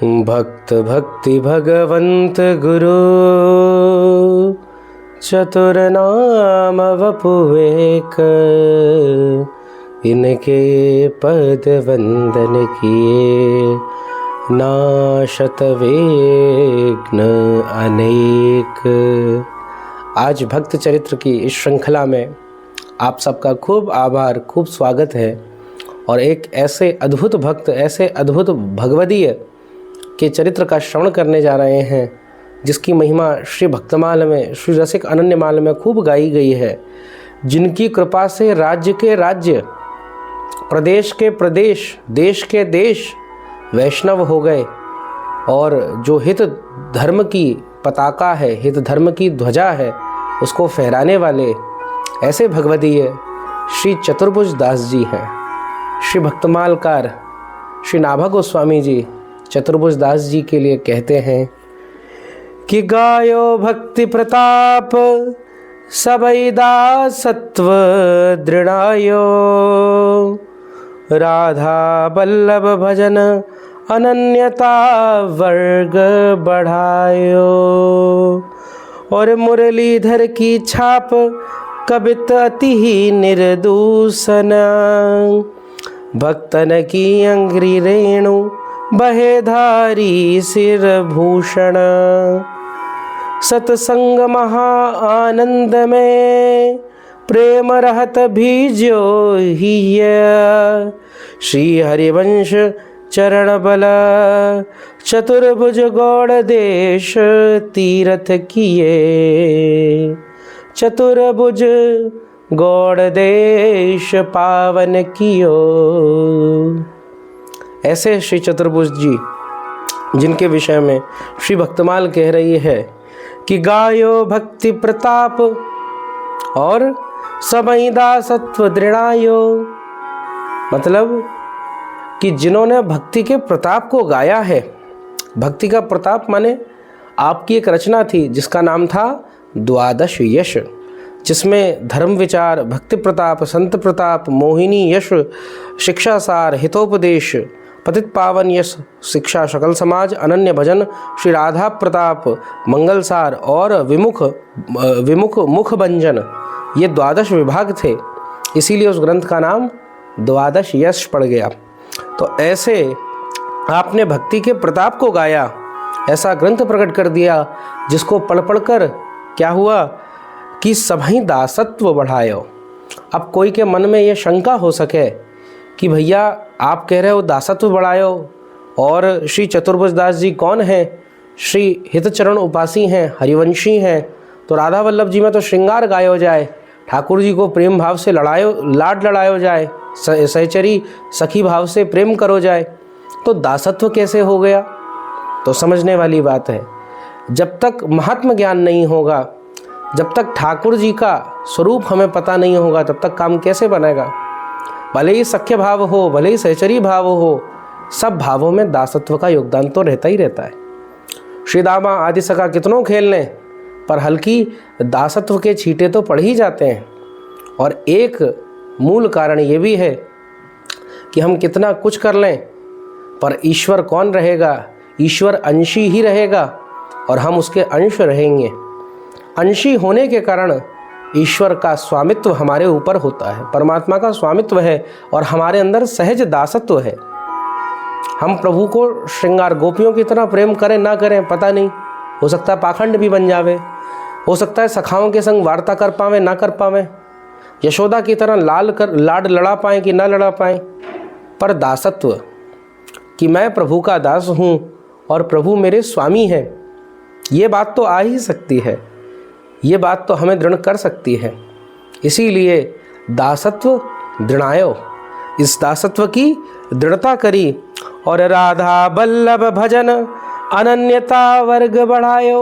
भक्त भक्ति भगवंत गुरु चतुर नाम वपुवेक, इनके पद वंदन किए नाशत विघ्न अनेक। आज भक्त चरित्र की इस श्रृंखला में आप सबका खूब आभार, खूब स्वागत है। और एक ऐसे अद्भुत भक्त, ऐसे अद्भुत भगवदीय के चरित्र का श्रवण करने जा रहे हैं जिसकी महिमा श्री भक्तमाल में, श्री रसिक अनन्यमाल में खूब गाई गई है। जिनकी कृपा से राज्य के राज्य, प्रदेश के प्रदेश, देश के देश वैष्णव हो गए और जो हित धर्म की पताका है, हित धर्म की ध्वजा है, उसको फहराने वाले ऐसे भगवदीय श्री चतुर्भुज दास जी हैं। श्री भक्तमालकार श्री नाभा गोस्वामी जी चतुर्भुज दास जी के लिए कहते हैं कि गायो भक्ति प्रताप सबई दासत्व दृढ़ायो, राधा बल्लभ भजन अनन्यता वर्ग बढ़ायो। और मुरलीधर की छाप कबित अति ही निर्दूषण, भक्तन की अंग्री रेणु बहे धारी सिर भूषण। सतसंग महा आनंद में प्रेम रहत भीजो हिय, श्री हरिवंश चरण बल चतुर्भुज गौड़ देश तीरथ किए, चतुर्भुज गौड़ देश पावन कियो। ऐसे श्री चतुर्भुज जी जिनके विषय में श्री भक्तमाल कह रही है कि गायो भक्ति प्रताप और सबई दासत्व दृढ़ायो, मतलब कि जिन्होंने भक्ति के प्रताप को गाया है। भक्ति का प्रताप माने आपकी एक रचना थी जिसका नाम था द्वादश यश, जिसमें धर्म विचार, भक्ति प्रताप, संत प्रताप, मोहिनी यश, शिक्षासार, हितोपदेश, पतित पावन यश, शिक्षा, सकल समाज, अनन्य भजन, श्री राधा प्रताप, मंगलसार और विमुख मुख भंजन, ये द्वादश विभाग थे। इसीलिए उस ग्रंथ का नाम द्वादश यश पड़ गया। तो ऐसे आपने भक्ति के प्रताप को गाया, ऐसा ग्रंथ प्रकट कर दिया जिसको पढ़ कर क्या हुआ कि सभी दासत्व बढ़ायो। अब कोई के मन में ये शंका हो सके कि भैया आप कह रहे हो दासत्व बढ़ायो, और श्री चतुर्भुज दास जी कौन हैं? श्री हितचरण उपासी हैं, हरिवंशी हैं, तो राधा वल्लभ जी में तो श्रृंगार गायो जाए, ठाकुर जी को प्रेम भाव से लाड लड़ायो जाए, सहचरी सखी भाव से प्रेम करो जाए, तो दासत्व कैसे हो गया? तो समझने वाली बात है, जब तक महात्म ज्ञान नहीं होगा, जब तक ठाकुर जी का स्वरूप हमें पता नहीं होगा, तब तक काम कैसे बनेगा? भले ही सख्य भाव हो, भले ही सहचरी भाव हो, सब भावों में दासत्व का योगदान तो रहता ही रहता है। श्री दामा आदि सखा कितनों खेल लें, पर हल्की दासत्व के छींटे तो पड़ ही जाते हैं। और एक मूल कारण ये भी है कि हम कितना कुछ कर लें, पर ईश्वर कौन रहेगा? ईश्वर अंशी ही रहेगा और हम उसके अंश रहेंगे। अंशी होने के कारण ईश्वर का स्वामित्व हमारे ऊपर होता है, परमात्मा का स्वामित्व है और हमारे अंदर सहज दासत्व है। हम प्रभु को श्रृंगार गोपियों की तरह प्रेम करें ना करें पता नहीं, हो सकता है पाखंड भी बन जावे, हो सकता है सखाओं के संग वार्ता कर पावे ना कर पावे, यशोदा की तरह लाड लड़ा पाएँ कि ना लड़ा पाएँ, पर दासत्व कि मैं प्रभु का दास हूँ और प्रभु मेरे स्वामी हैं, ये बात तो आ ही सकती है, ये बात तो हमें दृढ़ कर सकती है। इसीलिए दासत्व दृढ़ायो, इस दासत्व की दृढ़ता करी और राधा बल्लभ भजन अनन्यता वर्ग बढ़ायो।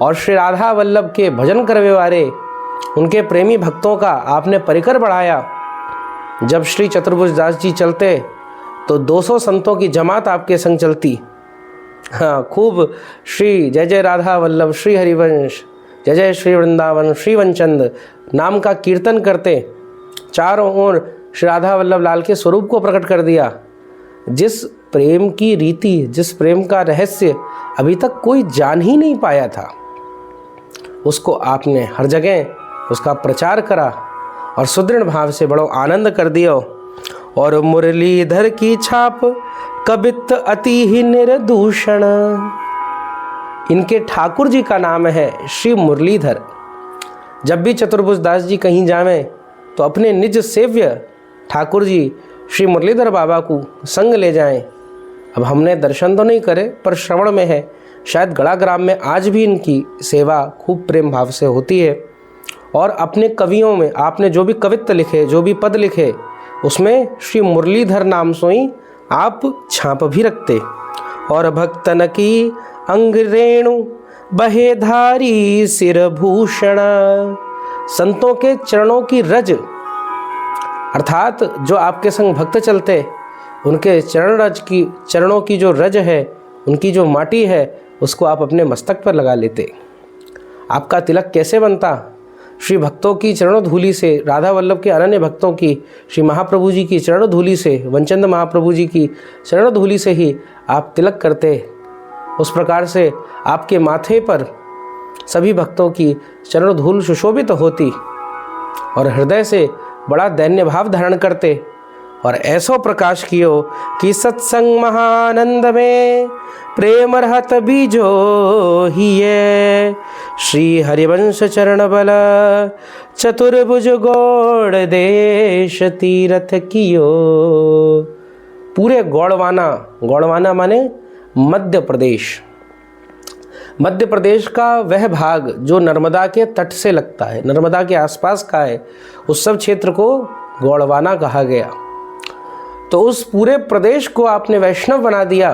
और श्री राधा वल्लभ के भजन करने वाले उनके प्रेमी भक्तों का आपने परिकर बढ़ाया। जब श्री चतुर्भुज दास जी चलते तो 200 संतों की जमात आपके संग चलती। हाँ, खूब श्री जय जय राधा वल्लभ, श्री हरिवंश, जय जय श्री वृंदावन, श्री वनचंद नाम का कीर्तन करते चारों ओर श्री राधा वल्लभ लाल के स्वरूप को प्रकट कर दिया। जिस प्रेम की रीति, जिस प्रेम का रहस्य अभी तक कोई जान ही नहीं पाया था, उसको आपने हर जगह उसका प्रचार करा और सुदृढ़ भाव से बड़ो आनंद कर दियो। और मुरलीधर की छाप कबित अति ही निर्दूषण, इनके ठाकुर जी का नाम है श्री मुरलीधर। जब भी चतुर्भुज दास जी कहीं जावें तो अपने निज सेव्य ठाकुर जी श्री मुरलीधर बाबा को संग ले जाएं। अब हमने दर्शन तो नहीं करे पर श्रवण में है, शायद गड़ा ग्राम में आज भी इनकी सेवा खूब प्रेम भाव से होती है। और अपने कवियों में आपने जो भी कवित्व लिखे, जो भी पद लिखे, उसमें श्री मुरलीधर नाम सोई आप छाप भी रखते। और भक्तन की अंग रेणु बहे धारी सिर भूषण, संतों के चरणों की रज, अर्थात जो आपके संग भक्त चलते उनके चरणों की जो रज है, उनकी जो माटी है, उसको आप अपने मस्तक पर लगा लेते। आपका तिलक कैसे बनता? श्री भक्तों की चरणों धूलि से, राधा वल्लभ के अनन्य भक्तों की, श्री महाप्रभु जी की चरण धूलि से, वंचंद महाप्रभु जी की चरण धूलि से ही आप तिलक करते। उस प्रकार से आपके माथे पर सभी भक्तों की चरण धूल सुशोभित होती और हृदय से बड़ा दैन्य भाव धारण करते। और ऐसो प्रकाश कियो कि सत्संग महानंद में प्रेम रहत बीजो हिये, श्री हरिवंश चरण बल चतुर्भुज गौड़ देश तीरथ कियो। पूरे गौड़वाना माने मध्य प्रदेश, मध्य प्रदेश का वह भाग जो नर्मदा के तट से लगता है, नर्मदा के आसपास का है, उस सब क्षेत्र को गौड़वाना कहा गया। तो उस पूरे प्रदेश को आपने वैष्णव बना दिया।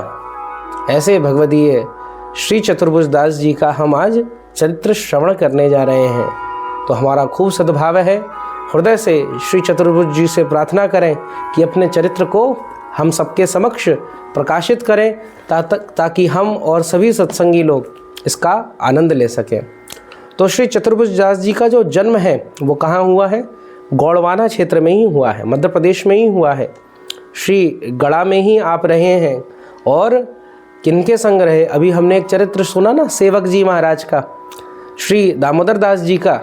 ऐसे भगवदीय श्री चतुर्भुज दास जी का हम आज चरित्र श्रवण करने जा रहे हैं। तो हमारा खूब सद्भाव है, हृदय से श्री चतुर्भुज जी से प्रार्थना करें कि अपने चरित्र को हम सबके समक्ष प्रकाशित करें, ताकि हम और सभी सत्संगी लोग इसका आनंद ले सकें। तो श्री चतुर्भुज दास जी का जो जन्म है वो कहाँ हुआ है? गौड़वाना क्षेत्र में ही हुआ है, मध्य प्रदेश में ही हुआ है। श्री गड़ा में ही आप रहे हैं। और किनके संग रहे? अभी हमने एक चरित्र सुना ना सेवक जी महाराज का, श्री दामोदर दास जी का।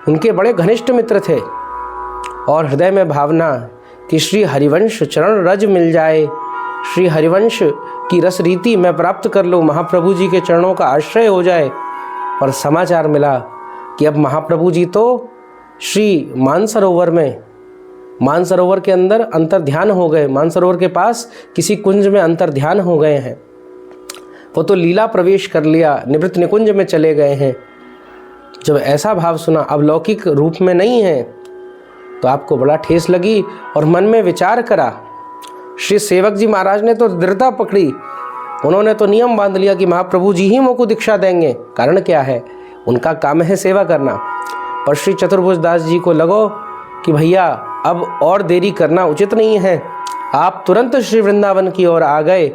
उनके बड़े घनिष्ठ मित्र थे और हृदय में भावना कि श्री हरिवंश चरण रज मिल जाए, श्री हरिवंश की रस रीति मैं प्राप्त कर लूँ, महाप्रभु जी के चरणों का आश्रय हो जाए। पर समाचार मिला कि अब महाप्रभु जी तो श्री मानसरोवर के अंदर अंतर्ध्यान हो गए, मानसरोवर के पास किसी कुंज में अंतर्ध्यान हो गए हैं। वो तो लीला प्रवेश कर लिया, निवृत्त निकुंज में चले गए हैं। जब ऐसा भाव सुना, अब लौकिक रूप में नहीं है, तो आपको बड़ा ठेस लगी और मन में विचार करा। श्री सेवक जी महाराज ने तो दृढ़ता पकड़ी, उन्होंने तो नियम बांध लिया कि महाप्रभु जी ही मुझको दीक्षा देंगे। कारण क्या है? उनका काम है सेवा करना। पर श्री चतुर्भुज दास जी को लगो कि भैया अब और देरी करना उचित नहीं है। आप तुरंत श्री वृंदावन की ओर आ गए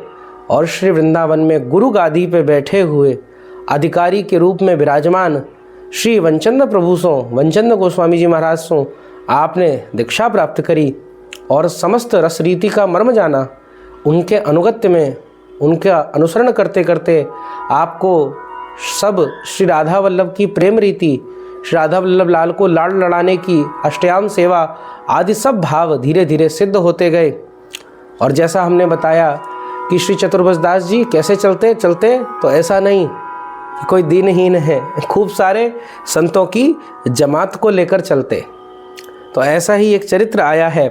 और श्री वृंदावन में गुरु गादी पे बैठे हुए अधिकारी के रूप में विराजमान श्री वंचंद प्रभु सो, वंचंद गोस्वामी जी महाराज सो आपने दीक्षा प्राप्त करी और समस्त रस रीति का मर्म जाना। उनके अनुगत्य में, उनका अनुसरण करते करते आपको सब श्री राधा वल्लभ की प्रेम रीति, श्री राधा वल्लभ लाल को लाड़ लड़ाने की अष्टयाम सेवा आदि सब भाव धीरे धीरे सिद्ध होते गए। और जैसा हमने बताया कि श्री चतुर्भुज दास जी कैसे चलते तो ऐसा नहीं कि कोई दीनहीन है, खूब सारे संतों की जमात को लेकर चलते। तो ऐसा ही एक चरित्र आया है।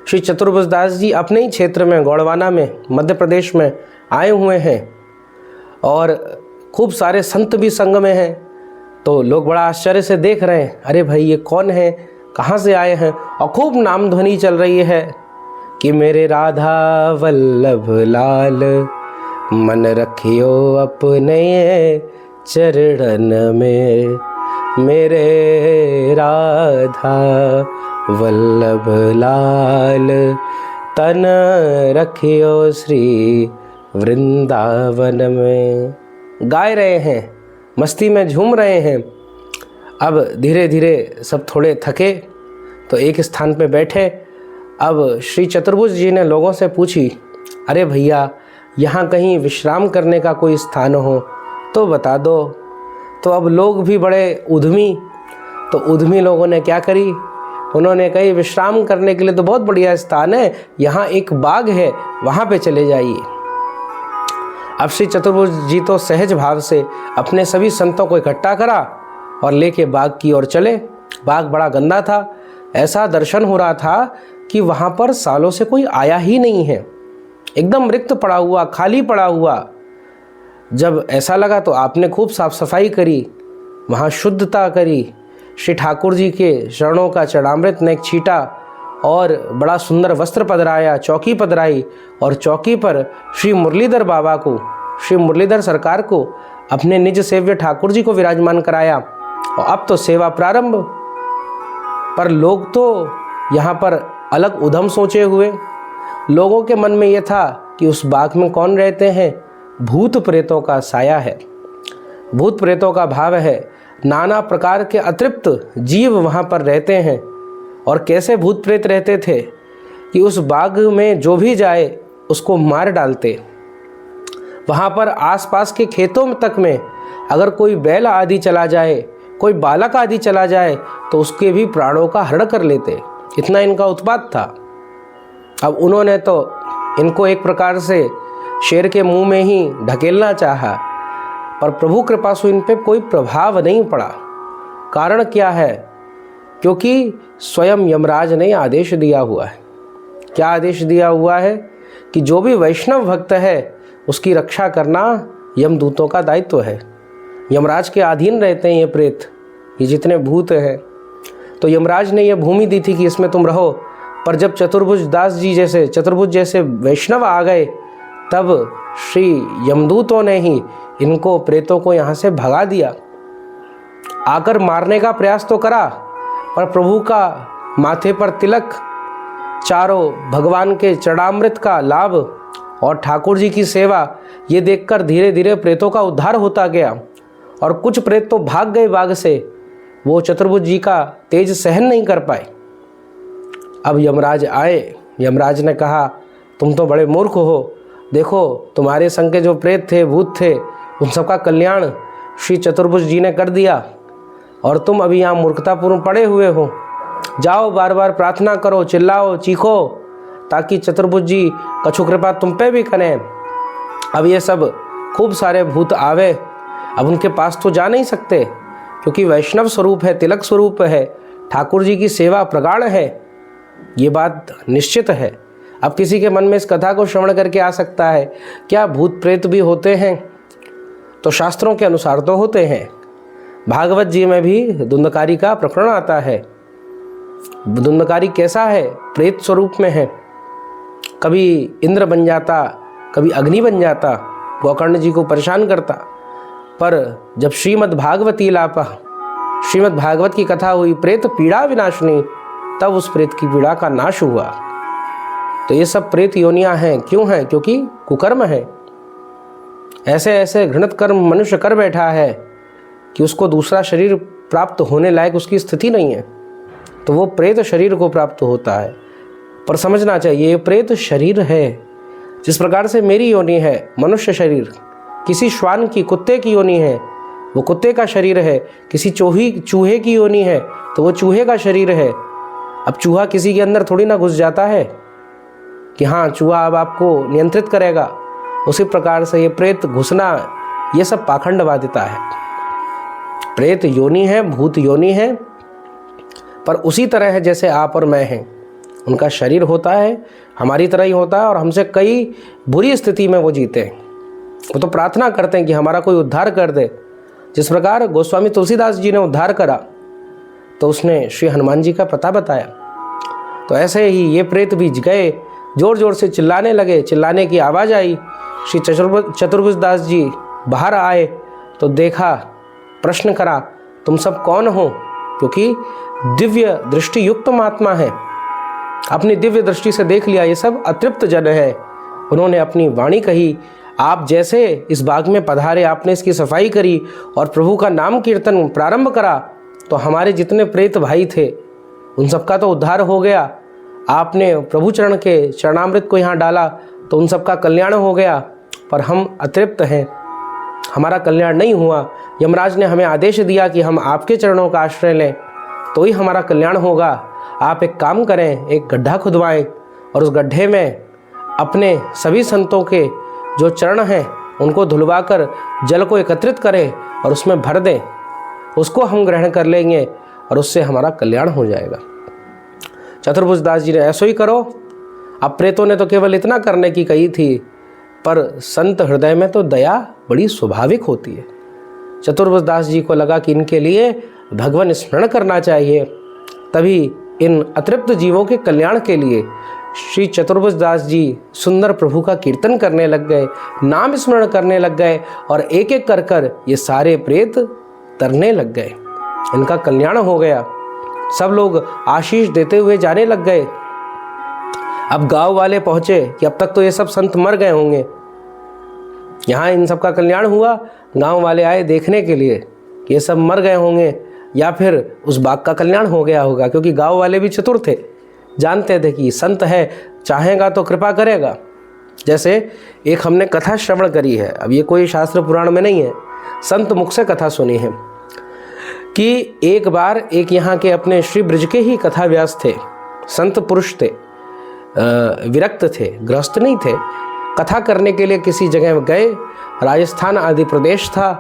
श्री चतुर्भुज दास जी अपने ही क्षेत्र में गौड़वाना में मध्य प्रदेश में आए हुए हैं और खूब सारे संत भी संग में हैं। तो लोग बड़ा आश्चर्य से देख रहे हैं, अरे भाई ये कौन है, कहाँ से आए हैं? और खूब नाम ध्वनि चल रही है कि मेरे राधा वल्लभ लाल मन रखियो अपने चरणन में, मेरे राधा वल्लभ लाल तन रखियो श्री वृंदावन में। गाए रहे हैं, मस्ती में झूम रहे हैं। अब धीरे धीरे सब थोड़े थके तो एक स्थान पे बैठे। अब श्री चतुर्भुज जी ने लोगों से पूछी, अरे भैया, यहाँ कहीं विश्राम करने का कोई स्थान हो तो बता दो। तो अब लोग भी बड़े उद्यमी, तो उद्यमी लोगों ने क्या करी, उन्होंने कही विश्राम करने के लिए तो बहुत बढ़िया स्थान है, यहाँ एक बाग है, वहाँ पे चले जाइए। अब श्री चतुर्भुज जी तो सहज भाव से अपने सभी संतों को इकट्ठा करा और लेके बाग की ओर चले। बाग बड़ा गंदा था, ऐसा दर्शन हो रहा था कि वहाँ पर सालों से कोई आया ही नहीं है, एकदम रिक्त पड़ा हुआ, खाली पड़ा हुआ। जब ऐसा लगा तो आपने खूब साफ सफाई करी, वहाँ शुद्धता करी, श्री ठाकुर जी के चरणों का चरणामृत नेक छीटा और बड़ा सुंदर वस्त्र पधराया, चौकी पधराई और चौकी पर श्री मुरलीधर बाबा को, श्री मुरलीधर सरकार को, अपने निज सेव्य ठाकुर जी को विराजमान कराया। और अब तो सेवा प्रारंभ। पर लोग तो यहाँ पर अलग उधम सोचे हुए। लोगों के मन में यह था कि उस बाग में कौन रहते हैं, भूत प्रेतों का साया है, भूत प्रेतों का भाव है, नाना प्रकार के अतृप्त जीव वहाँ पर रहते हैं। और कैसे भूत प्रेत रहते थे कि उस बाग में जो भी जाए उसको मार डालते। वहाँ पर आसपास के खेतों तक में अगर कोई बैल आदि चला जाए, कोई बालक आदि चला जाए तो उसके भी प्राणों का हरण कर लेते, इतना इनका उत्पात था। अब उन्होंने तो इनको एक प्रकार से शेर के मुंह में ही ढकेलना चाहा, पर प्रभु कृपा से इन पे कोई प्रभाव नहीं पड़ा। कारण क्या है? क्योंकि स्वयं यमराज ने आदेश दिया हुआ है। क्या आदेश दिया हुआ है कि जो भी वैष्णव भक्त है उसकी रक्षा करना यमदूतों का दायित्व है। यमराज के अधीन रहते हैं ये प्रेत, ये जितने भूत हैं। तो यमराज ने ये भूमि दी थी कि इसमें तुम रहो, पर जब चतुर्भुज जैसे वैष्णव आ गए तब श्री यमदूतों ने ही इनको प्रेतों को यहाँ से भगा दिया। आकर मारने का प्रयास तो करा, पर प्रभु का माथे पर तिलक, चारों भगवान के चरणामृत का लाभ और ठाकुर जी की सेवा, ये देखकर धीरे धीरे प्रेतों का उद्धार होता गया। और कुछ प्रेत तो भाग गए बाग से, वो चतुर्भुज जी का तेज सहन नहीं कर पाए। अब यमराज आए, यमराज ने कहा तुम तो बड़े मूर्ख हो, देखो तुम्हारे संग के जो प्रेत थे, भूत थे, उन सबका कल्याण श्री चतुर्भुज जी ने कर दिया और तुम अभी यहाँ मूर्खतापूर्ण पड़े हुए हो। जाओ बार बार प्रार्थना करो, चिल्लाओ, चीखो, ताकि चतुर्भुज जी कछु कृपा तुम पे भी करें। अब ये सब खूब सारे भूत आवे, अब उनके पास तो जा नहीं सकते क्योंकि वैष्णव स्वरूप है, तिलक स्वरूप है, ठाकुर जी की सेवा प्रगाढ़ है, ये बात निश्चित है। अब किसी के मन में इस कथा को श्रवण करके आ सकता है, क्या भूत प्रेत भी होते हैं? तो शास्त्रों के अनुसार तो होते हैं। भागवत जी में भी धुंधकारी का प्रकरण आता है। धुंधकारी कैसा है? प्रेत स्वरूप में है। कभी इंद्र बन जाता, कभी अग्नि बन जाता, गोकर्ण जी को परेशान करता। पर जब श्रीमद् भागवती लापा, श्रीमद् भागवत की कथा हुई, प्रेत पीड़ा विनाशनी, तब उस प्रेत की पीड़ा का नाश हुआ। तो ये सब प्रेत योनियां हैं। क्यों हैं? क्योंकि कुकर्म है। ऐसे ऐसे घृणित कर्म मनुष्य कर बैठा है कि उसको दूसरा शरीर प्राप्त होने लायक उसकी स्थिति नहीं है, तो वो प्रेत शरीर को प्राप्त होता है। पर समझना चाहिए ये प्रेत शरीर है। जिस प्रकार से मेरी योनि है मनुष्य शरीर, किसी श्वान की, कुत्ते की योनि है, वो कुत्ते का शरीर है। किसी चूहे की योनि है तो वो चूहे का शरीर है। अब चूहा किसी के अंदर थोड़ी ना घुस जाता है कि हाँ चूहा अब आपको नियंत्रित करेगा। उसी प्रकार से ये प्रेत घुसना, ये सब पाखंडवादिता है। प्रेत योनि है, भूत योनि है, पर उसी तरह है जैसे आप और मैं हैं। उनका शरीर होता है, हमारी तरह ही होता है, और हमसे कई बुरी स्थिति में वो जीते हैं। वो तो प्रार्थना करते हैं कि हमारा कोई उद्धार कर दे। जिस प्रकार गोस्वामी तुलसीदास जी ने उद्धार करा तो उसने श्री हनुमान जी का पता बताया। तो ऐसे ही ये प्रेत भी गए, जोर जोर से चिल्लाने लगे। चिल्लाने की आवाज़ आई। श्री चतुर्भुज दास जी बाहर आए तो देखा, प्रश्न करा तुम सब कौन हो? क्योंकि दिव्य दृष्टि युक्त महात्मा है, अपनी दिव्य दृष्टि से देख लिया ये सब अतृप्त जन है। उन्होंने अपनी वाणी कही, आप जैसे इस बाग में पधारे, आपने इसकी सफाई करी और प्रभु का नाम कीर्तन प्रारंभ करा, तो हमारे जितने प्रेत भाई थे उन सबका तो उद्धार हो गया। आपने प्रभु चरण के चरणामृत को यहाँ डाला तो उन सबका कल्याण हो गया, पर हम अतृप्त हैं, हमारा कल्याण नहीं हुआ। यमराज ने हमें आदेश दिया कि हम आपके चरणों का आश्रय लें तो ही हमारा कल्याण होगा। आप एक काम करें, एक गड्ढा खुदवाएं और उस गड्ढे में अपने सभी संतों के जो चरण हैं उनको धुलवाकर जल को एकत्रित करें और उसमें भर दें, उसको हम ग्रहण कर लेंगे और उससे हमारा कल्याण हो जाएगा। चतुर्भुज दास जी ने ऐसा ही करो। अब प्रेतों ने तो केवल इतना करने की कही थी, पर संत हृदय में तो दया बड़ी स्वाभाविक होती है। चतुर्भुज दास जी को लगा कि इनके लिए भगवान स्मरण करना चाहिए, तभी इन अतृप्त जीवों के कल्याण के लिए श्री चतुर्भुज दास जी सुंदर प्रभु का कीर्तन करने लग गए, नाम स्मरण करने लग गए और एक एक कर कर ये सारे प्रेत तरने लग गए। इनका कल्याण हो गया। सब लोग आशीष देते हुए जाने लग गए। अब गांव वाले पहुंचे कि अब तक तो ये सब संत मर गए होंगे, यहाँ इन सब का कल्याण हुआ। गांव वाले आए देखने के लिए कि ये सब मर गए होंगे या फिर उस बाग का कल्याण हो गया होगा, क्योंकि गांव वाले भी चतुर थे, जानते थे कि संत है, चाहेगा तो कृपा करेगा। जैसे एक हमने कथा श्रवण करी है, अब ये कोई शास्त्र पुराण में नहीं है, संत मुख से कथा सुनी है कि एक बार एक यहाँ के अपने श्री ब्रज के ही कथा व्यास थे, संत पुरुष थे, विरक्त थे, गृहस्थ नहीं थे। कथा करने के लिए किसी जगह गए, राजस्थान आदि प्रदेश था,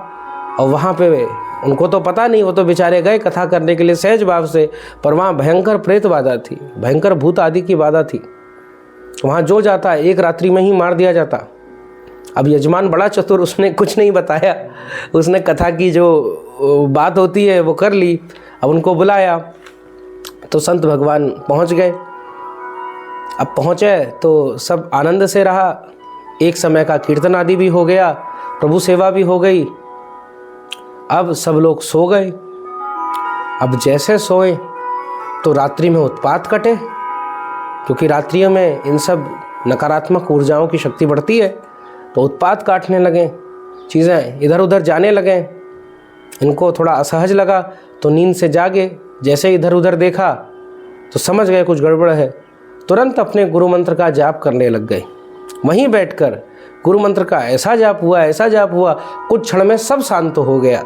और वहाँ पे उनको तो पता नहीं, वो तो बेचारे गए कथा करने के लिए सहज भाव से, पर वहाँ भयंकर प्रेत बाधा थी, भयंकर भूत आदि की बाधा थी। वहाँ जो जाता एक रात्रि में ही मार दिया जाता। अब यजमान बड़ा चतुर, उसने कुछ नहीं बताया, उसने कथा की जो बात होती है वो कर ली। अब उनको बुलाया तो संत भगवान पहुँच गए। अब पहुँचे तो सब आनंद से रहा, एक समय का कीर्तन आदि भी हो गया, प्रभु सेवा भी हो गई। अब सब लोग सो गए। अब जैसे सोए तो रात्रि में उत्पात कटे, क्योंकि रात्रियों में इन सब नकारात्मक ऊर्जाओं की शक्ति बढ़ती है, तो उत्पात काटने लगे, चीज़ें इधर उधर जाने लगे। इनको थोड़ा असहज लगा तो नींद से जागे, जैसे इधर उधर देखा तो समझ गए कुछ गड़बड़ है, तुरंत अपने गुरु मंत्र का जाप करने लग गए। वहीं बैठकर गुरु मंत्र का ऐसा जाप हुआ, ऐसा जाप हुआ, कुछ क्षण में सब शांत हो गया।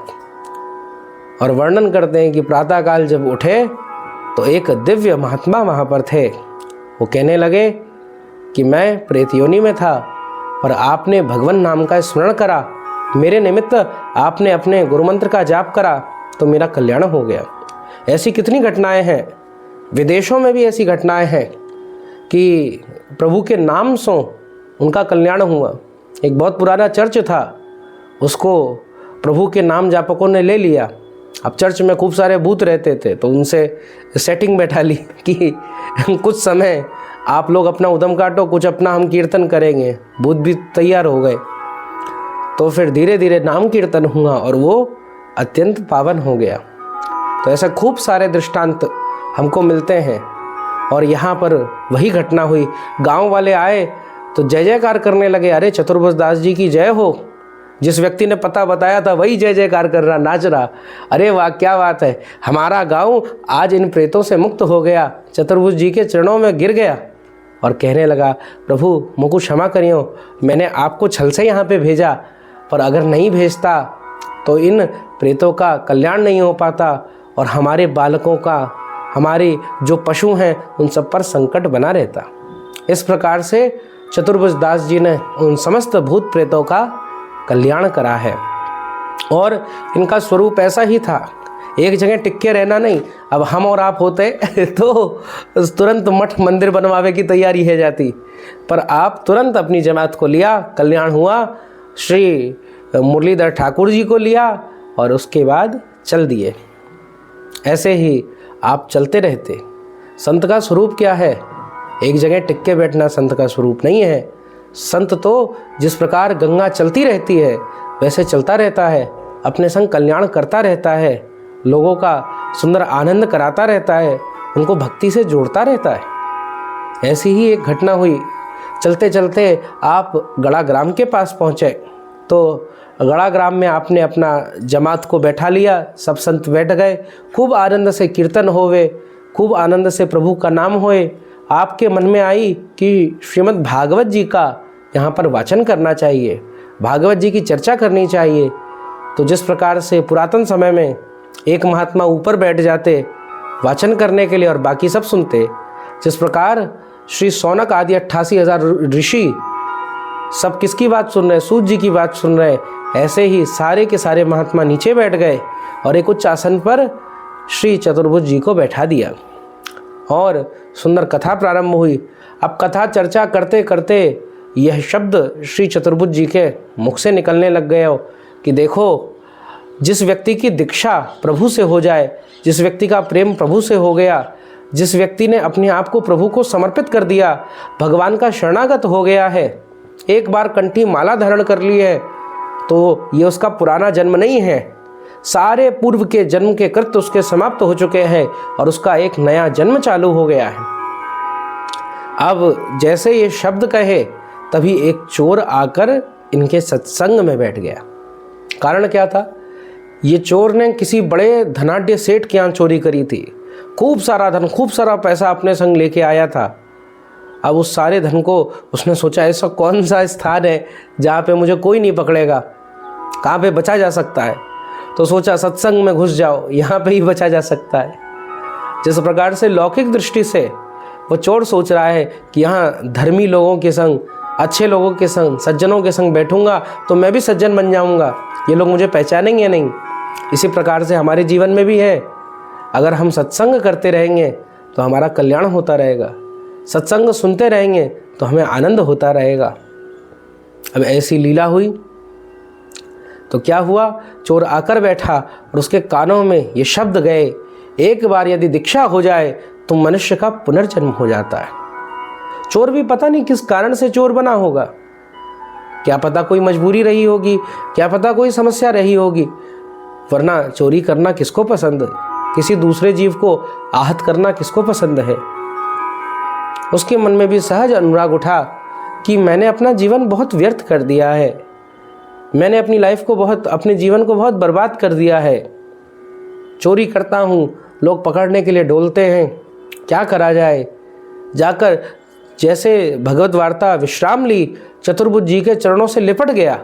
और वर्णन करते हैं कि प्रातःकाल जब उठे तो एक दिव्य महात्मा वहाँ पर थे। वो कहने लगे कि मैं प्रेत योनि में था, पर आपने भगवान नाम का स्मरण करा, मेरे निमित्त आपने अपने गुरु मंत्र का जाप करा, तो मेरा कल्याण हो गया। ऐसी कितनी घटनाएं हैं, विदेशों में भी ऐसी घटनाएं हैं कि प्रभु के नाम सो उनका कल्याण हुआ। एक बहुत पुराना चर्च था, उसको प्रभु के नाम जापकों ने ले लिया। अब चर्च में खूब सारे भूत रहते थे, तो उनसे सेटिंग बैठा ली कि कुछ समय आप लोग अपना उद्यम काटो, कुछ अपना हम कीर्तन करेंगे। भूत भी तैयार हो गए। तो फिर धीरे धीरे नाम कीर्तन हुआ और वो अत्यंत पावन हो गया। तो ऐसे खूब सारे दृष्टांत हमको मिलते हैं। और यहाँ पर वही घटना हुई, गांव वाले आए तो जय जयकार करने लगे, अरे चतुर्भुज दास जी की जय हो। जिस व्यक्ति ने पता बताया था वही जय जयकार कर रहा, नाच रहा। अरे वाह, क्या बात है, हमारा गांव आज इन प्रेतों से मुक्त हो गया, चतुर्भुज जी के चरणों में गिर गया। और कहने लगा, प्रभु मुझको क्षमा करियो, मैंने आपको छल से यहाँ पे भेजा, पर अगर नहीं भेजता तो इन प्रेतों का कल्याण नहीं हो पाता और हमारे बालकों का, हमारे जो पशु हैं उन सब पर संकट बना रहता। इस प्रकार से चतुर्भुज दास जी ने उन समस्त भूत प्रेतों का कल्याण करा है। और इनका स्वरूप ऐसा ही था, एक जगह टिक्के रहना नहीं। अब हम और आप होते तो तुरंत मठ मंदिर बनवावे की तैयारी है जाती, पर आप तुरंत अपनी जमात को लिया, कल्याण हुआ, श्री मुरलीधर ठाकुर जी को लिया और उसके बाद चल दिए। ऐसे ही आप चलते रहते। संत का स्वरूप क्या है? एक जगह टिक्के बैठना संत का स्वरूप नहीं है। संत तो जिस प्रकार गंगा चलती रहती है वैसे चलता रहता है, अपने संग कल्याण करता रहता है, लोगों का सुंदर आनंद कराता रहता है, उनको भक्ति से जोड़ता रहता है। ऐसी ही एक घटना हुई। चलते चलते आप गड़ा ग्राम के पास पहुँचे तो गड़ा ग्राम में आपने अपना जमात को बैठा लिया, सब संत बैठ गए, खूब आनंद से कीर्तन होवे, खूब आनंद से प्रभु का नाम होए। आपके मन में आई कि श्रीमद् भागवत जी का यहाँ पर वाचन करना चाहिए, भागवत जी की चर्चा करनी चाहिए। तो जिस प्रकार से पुरातन समय में एक महात्मा ऊपर बैठ जाते वाचन करने के लिए और बाकी सब सुनते, जिस प्रकार श्री शौनक आदि 88,000 ऋषि सब किसकी बात सुन रहे, सूत जी की बात सुन रहे, ऐसे ही सारे के सारे महात्मा नीचे बैठ गए और एक उच्च आसन पर श्री चतुर्भुज जी को बैठा दिया और सुंदर कथा प्रारंभ हुई। अब कथा चर्चा करते करते यह शब्द श्री चतुर्भुज जी के मुख से निकलने लग गए हो कि देखो, जिस व्यक्ति की दीक्षा प्रभु से हो जाए, जिस व्यक्ति का प्रेम प्रभु से हो गया, जिस व्यक्ति ने अपने आप को प्रभु को समर्पित कर दिया, भगवान का शरणागत हो गया है, एक बार कंठी माला धारण कर ली है, तो ये उसका पुराना जन्म नहीं है, सारे पूर्व के जन्म के कृत्य उसके समाप्त हो चुके हैं और उसका एक नया जन्म चालू हो गया है। अब जैसे ये शब्द कहे तभी एक चोर आकर इनके सत्संग में बैठ गया। कारण क्या था? ये चोर ने किसी बड़े धनाढ्य सेठ के यहाँ चोरी करी थी, खूब सारा धन, खूब सारा पैसा अपने संग लेके आया था। अब उस सारे धन को उसने सोचा ऐसा कौन सा स्थान है जहाँ पे मुझे कोई नहीं पकड़ेगा, कहाँ पे बचा जा सकता है। तो सोचा सत्संग में घुस जाओ, यहाँ पे ही बचा जा सकता है। जिस प्रकार से लौकिक दृष्टि से वो चोर सोच रहा है कि यहाँ धर्मी लोगों के संग, अच्छे लोगों के संग, सज्जनों के संग बैठूंगा तो मैं भी सज्जन बन जाऊंगा, ये लोग मुझे पहचानेंगे नहीं। इसी प्रकार से हमारे जीवन में भी है, अगर हम सत्संग करते रहेंगे तो हमारा कल्याण होता रहेगा, सत्संग सुनते रहेंगे तो हमें आनंद होता रहेगा। अब ऐसी लीला हुई तो क्या हुआ, चोर आकर बैठा और उसके कानों में ये शब्द गए, एक बार यदि दीक्षा हो जाए तो मनुष्य का पुनर्जन्म हो जाता है। चोर भी पता नहीं किस कारण से चोर बना होगा, क्या पता कोई मजबूरी रही होगी, क्या पता कोई समस्या रही होगी, वरना चोरी करना किसको पसंद है, किसी दूसरे जीव को आहत करना किसको पसंद है। उसके मन में भी सहज अनुराग उठा कि मैंने अपना जीवन बहुत व्यर्थ कर दिया है, मैंने अपनी लाइफ को अपने जीवन को बहुत बर्बाद कर दिया है, चोरी करता हूँ, लोग पकड़ने के लिए डोलते हैं, क्या करा जाए। जाकर जैसे भगवत वार्ता विश्राम ली, चतुर्भुज जी के चरणों से लिपट गया,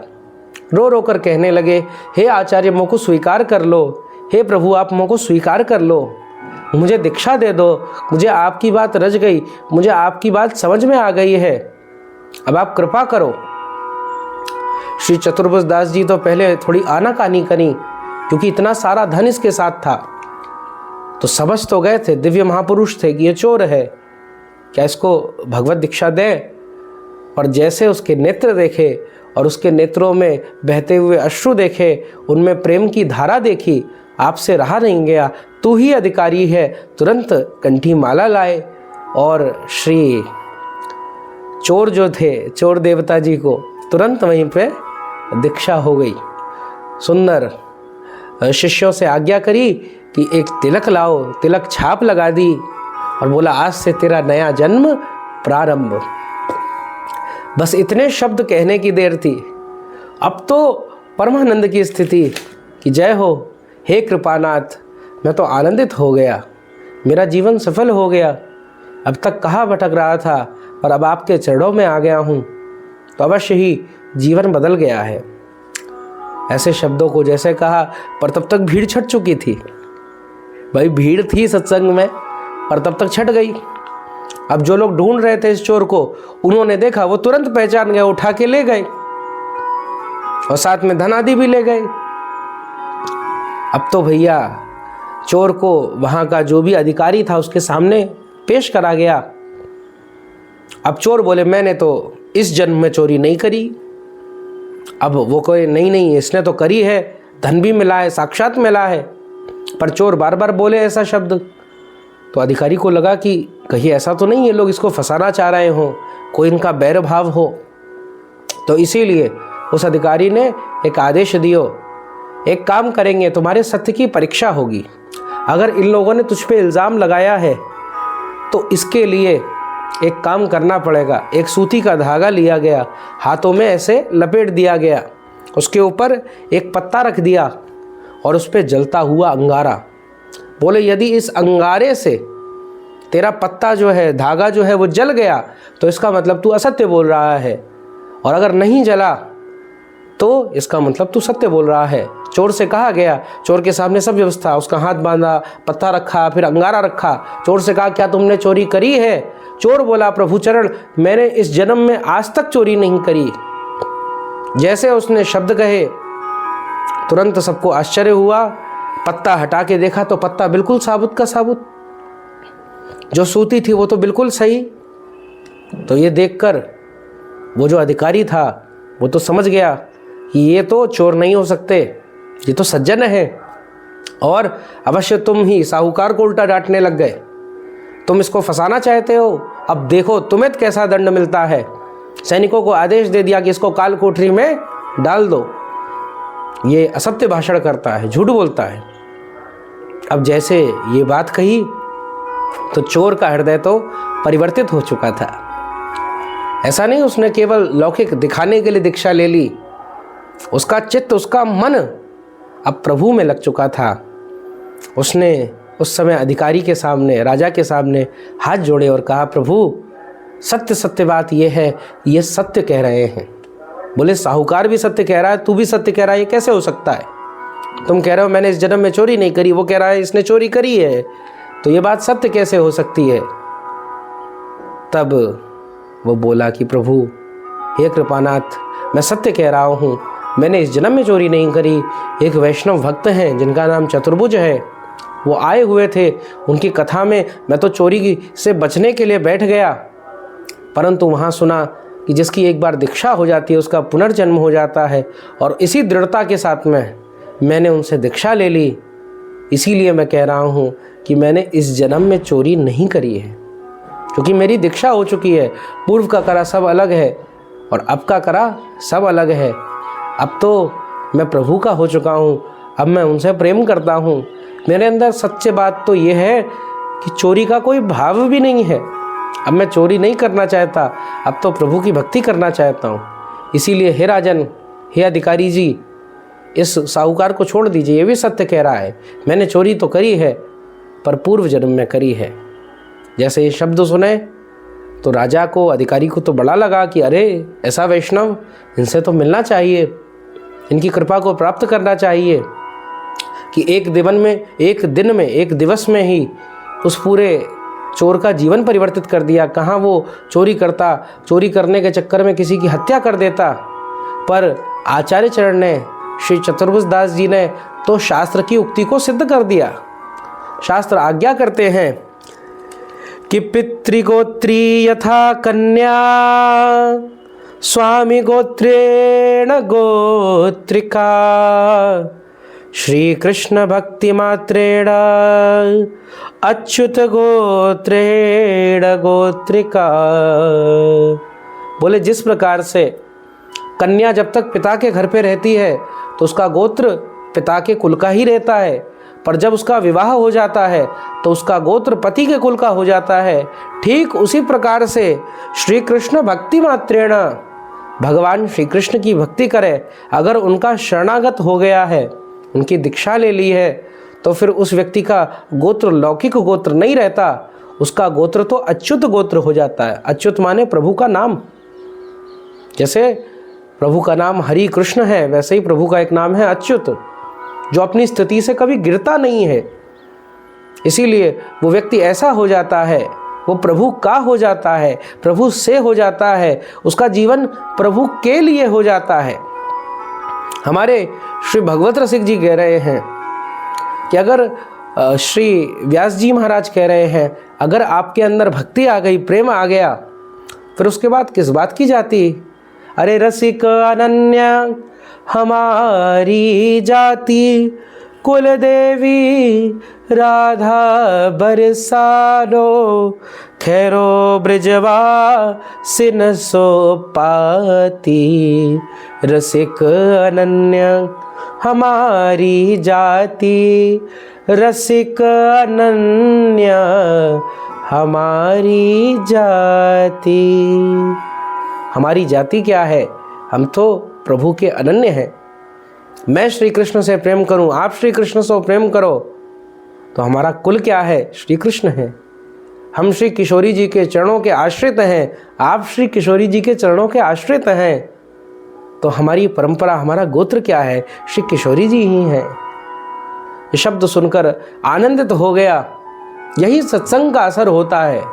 रो रो कर कहने लगे, हे आचार्य मुझको स्वीकार कर लो, हे प्रभु आप मुझको स्वीकार कर लो, मुझे दीक्षा दे दो, मुझे आपकी बात रच गई, मुझे आपकी बात समझ में आ गई है, अब आप कृपा करो। श्री चतुर्भुज दास जी तो पहले थोड़ी आनाकानी करी, क्योंकि इतना सारा धन इसके साथ था, तो समझ तो गए थे, दिव्य महापुरुष थे कि ये चोर है, क्या इसको भगवत दीक्षा दें। और जैसे उसके नेत्र देखे और उसके नेत्रों में बहते हुए अश्रु देखे, उनमें प्रेम की धारा देखी, आपसे रहा नहीं गया, तू ही अधिकारी है, तुरंत कंठी माला लाए और श्री चोर जो थे, चोर देवता जी को तुरंत वहीं पे दीक्षा हो गई। सुंदर शिष्यों से आज्ञा करी कि एक तिलक लाओ, तिलक छाप लगा दी और बोला आज से तेरा नया जन्म प्रारंभ। बस इतने शब्द कहने की देर थी। अब तो परमानंद की स्थिति कि जय हो, हे कृपानाथ, मैं तो आनंदित हो गया, मेरा जीवन सफल हो गया, अब तक कहाँ भटक रहा था पर अब आपके चरणों में आ गया हूँ, तो अवश्य ही जीवन बदल गया है। ऐसे शब्दों को जैसे कहा, पर तब तक भीड़ छट चुकी थी। भाई भीड़ थी सत्संग में पर तब तक छट गई। अब जो लोग ढूंढ रहे थे इस चोर को, उन्होंने देखा, वो तुरंत पहचान गए, उठा के ले गए और साथ में धन आदि भी ले गए। अब तो भैया चोर को वहां का जो भी अधिकारी था उसके सामने पेश करा गया। अब चोर बोले मैंने तो इस जन्म में चोरी नहीं करी। अब वो कोई नहीं, इसने तो करी है, धन भी मिला है, साक्षात मिला है। पर चोर बार बार बोले ऐसा शब्द, तो अधिकारी को लगा कि कहीं ऐसा तो नहीं ये लोग इसको फंसाना चाह रहे हों, कोई इनका बैर भाव हो। तो इसीलिए उस अधिकारी ने एक आदेश दियो, एक काम करेंगे, तुम्हारे सत्य की परीक्षा होगी। अगर इन लोगों ने तुझ पे इल्ज़ाम लगाया है तो इसके लिए एक काम करना पड़ेगा। एक सूती का धागा लिया गया, हाथों में ऐसे लपेट दिया गया, उसके ऊपर एक पत्ता रख दिया और उस पर जलता हुआ अंगारा। बोले यदि इस अंगारे से तेरा पत्ता जो है, धागा जो है वो जल गया तो इसका मतलब तू असत्य बोल रहा है, और अगर नहीं जला तो इसका मतलब तू सत्य बोल रहा है। चोर से कहा गया, चोर के सामने सब व्यवस्था, उसका हाथ बांधा, पत्ता रखा, फिर अंगारा रखा। चोर से कहा क्या तुमने चोरी करी है? चोर बोला प्रभु चरण मैंने इस जन्म में आज तक चोरी नहीं करी। जैसे उसने शब्द कहे तुरंत सबको आश्चर्य हुआ। पत्ता हटा के देखा तो पत्ता बिल्कुल साबुत का साबुत, जो सूती थी वो तो बिल्कुल सही। तो ये देखकर वो जो अधिकारी था वो तो समझ गया कि ये तो चोर नहीं हो सकते, ये तो सज्जन है। और अवश्य तुम ही साहूकार को उल्टा डांटने लग गए, तुम इसको फंसाना चाहते हो, अब देखो तुम्हें कैसा दंड मिलता है। सैनिकों को आदेश दे दिया कि इसको काल कोठरी में डाल दो। ये असत्य भाषण करता है, झूठ बोलता है। अब जैसे ये बात कही तो चोर का हृदय तो परिवर्तित हो चुका था। ऐसा नहीं उसने केवल लौकिक दिखाने के लिए दीक्षा ले ली, उसका चित्त, उसका मन अब प्रभु में लग चुका था। उसने उस समय अधिकारी के सामने, राजा के सामने हाथ जोड़े और कहा प्रभु सत्य सत्य बात यह है, ये सत्य कह रहे हैं। बोले साहूकार भी सत्य कह रहा है, तू भी सत्य कह रहा है, ये कैसे हो सकता है? तुम कह रहे हो मैंने इस जन्म में चोरी नहीं करी, वो कह रहा है इसने चोरी करी है, तो ये बात सत्य कैसे हो सकती है? तब वो बोला कि प्रभु हे कृपानाथ, मैं सत्य कह रहा हूँ, मैंने इस जन्म में चोरी नहीं करी। एक वैष्णव भक्त हैं जिनका नाम चतुर्भुज है, वो आए हुए थे, उनकी कथा में मैं तो चोरी से बचने के लिए बैठ गया, परंतु वहाँ सुना कि जिसकी एक बार दीक्षा हो जाती है उसका पुनर्जन्म हो जाता है, और इसी दृढ़ता के साथ में मैंने उनसे दीक्षा ले ली। इसीलिए मैं कह रहा हूँ कि मैंने इस जन्म में चोरी नहीं करी है, क्योंकि मेरी दीक्षा हो चुकी है। पूर्व का करा सब अलग है और अब का करा सब अलग है। अब तो मैं प्रभु का हो चुका हूँ, अब मैं उनसे प्रेम करता हूँ। मेरे अंदर सच्ची बात तो ये है कि चोरी का कोई भाव भी नहीं है। अब मैं चोरी नहीं करना चाहता, अब तो प्रभु की भक्ति करना चाहता हूँ। इसीलिए हे राजन, हे अधिकारी जी, इस साहूकार को छोड़ दीजिए, ये भी सत्य कह रहा है, मैंने चोरी तो करी है पर पूर्व जन्म में करी है। जैसे ये शब्द सुने तो राजा को, अधिकारी को तो बड़ा लगा कि अरे ऐसा वैष्णव, इनसे तो मिलना चाहिए, इनकी कृपा को प्राप्त करना चाहिए कि एक दिवस में ही उस पूरे चोर का जीवन परिवर्तित कर दिया। कहाँ वो चोरी करता, चोरी करने के चक्कर में किसी की हत्या कर देता, पर आचार्य चरण ने, श्री चतुर्भुज दास जी ने तो शास्त्र की उक्ति को सिद्ध कर दिया। शास्त्र आज्ञा करते हैं कि पितृगोत्री यथा कन्या स्वामी गोत्रेण गोत्रिका श्री कृष्ण भक्ति मात्रेण अच्युत गोत्रेण गोत्रिका। बोले जिस प्रकार से कन्या जब तक पिता के घर पे रहती है तो उसका गोत्र पिता के कुल का ही रहता है, पर जब उसका विवाह हो जाता है तो उसका गोत्र पति के कुल का हो जाता है। ठीक उसी प्रकार से श्री कृष्ण भक्ति मात्रेण, भगवान श्री कृष्ण की भक्ति करे, अगर उनका शरणागत हो गया है, उनकी दीक्षा ले ली है, तो फिर उस व्यक्ति का गोत्र लौकिक गोत्र नहीं रहता, उसका गोत्र तो अच्युत गोत्र हो जाता है। अच्युत माने प्रभु का नाम। जैसे प्रभु का नाम हरि कृष्ण है, वैसे ही प्रभु का एक नाम है अच्युत, जो अपनी स्थिति से कभी गिरता नहीं है। इसीलिए वो व्यक्ति ऐसा हो जाता है, वो प्रभु का हो जाता है, प्रभु से हो जाता है, उसका जीवन प्रभु के लिए हो जाता है। हमारे श्री भगवत रसिक जी कह रहे हैं कि अगर श्री व्यास जी महाराज कह रहे हैं, अगर आपके अंदर भक्ति आ गई, प्रेम आ गया, फिर उसके बाद किस बात की जाति? अरे रसिक अनन्य हमारी जाति, कुल देवी राधा बरसानो, खैरो ब्रजवा सिन सो पाती। रसिक अनन्य हमारी जाति, रसिक अनन्य हमारी जाति। हमारी जाति क्या है? हम तो प्रभु के अनन्य हैं। मैं श्री कृष्ण से प्रेम करूं, आप श्री कृष्ण से प्रेम करो, तो हमारा कुल क्या है? श्री कृष्ण है। हम श्री किशोरी जी के चरणों के आश्रित हैं, आप श्री किशोरी जी के चरणों के आश्रित हैं, तो हमारी परंपरा, हमारा गोत्र क्या है? श्री किशोरी जी ही हैं। ये शब्द सुनकर आनंदित हो गया। यही सत्संग का असर होता है।